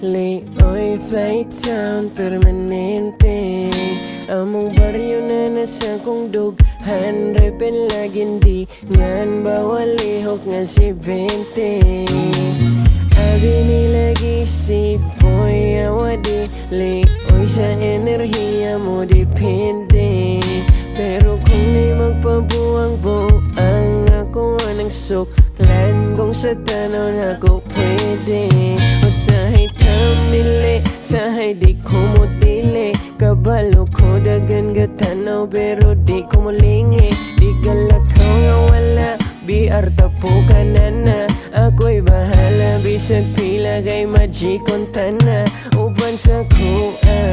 Leoy flight town permanente. Among baryo na nasa kong dughan, repin laging di ngan bawal lihok nga si 20. Abi nila gisip boy awadi leoy sa enerhiya mo depende. Pero kung may magpabuang buang ako anang suklan kung sa tanaw na ko pwede. O sahay tamili, sahay di ko mo dili. Kabalo ko dagan gatanaw pero di ko mulingi. Di galakaw nga wala, biar tapo ka na na. Ako'y bahala, bisag pila kay magikon tana. Uban sa kuha,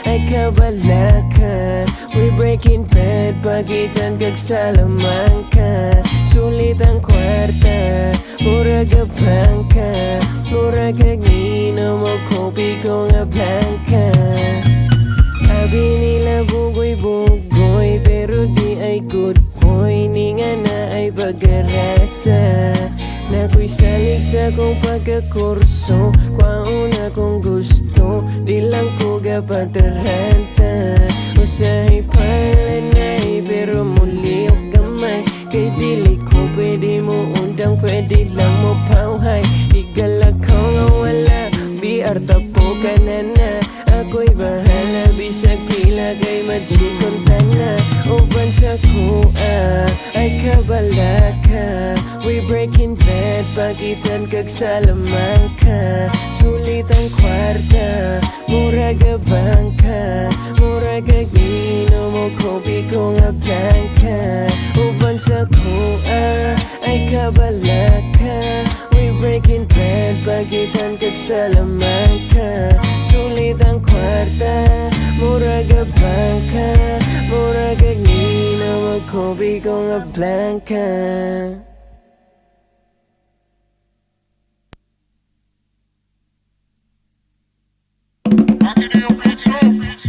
ay kabala ka. We breaking bad, pagitan kag Salamanca. Sulit ang kwarta, mura ka bangka. Mura kag nino mo, kopi ko nga blanca. Abi nila bugoy-bugoy, pero di ay good boy. Ni nga na ay pag-arasa. Nako'y salig sa kong pagkakurso. Kwauna kong gusto, di lang ko gapataranta. Usahay palanay, pero muli o gamay. Kay dili ko pwede mo undang, pwede lang mo pauhay. Di galakaw nga wala, biar tapo ka na na. Ako'y bahala, bisag pila kay magikon tana. Uban sa kuha, ay kabala ka. We breaking bad, pagitan kag Salamanca. Sulit ang kwarta, mura ka bangka. Mura kag nino mo, kopi ko nga blanca. Uban sa kuha, ay kabala ka. We breaking bad, pagitan kag Salamanca. Sulit ang kwarta, mura ka bangka. Mura kag nino mo, kopi ko nga blanca. Makii Beats,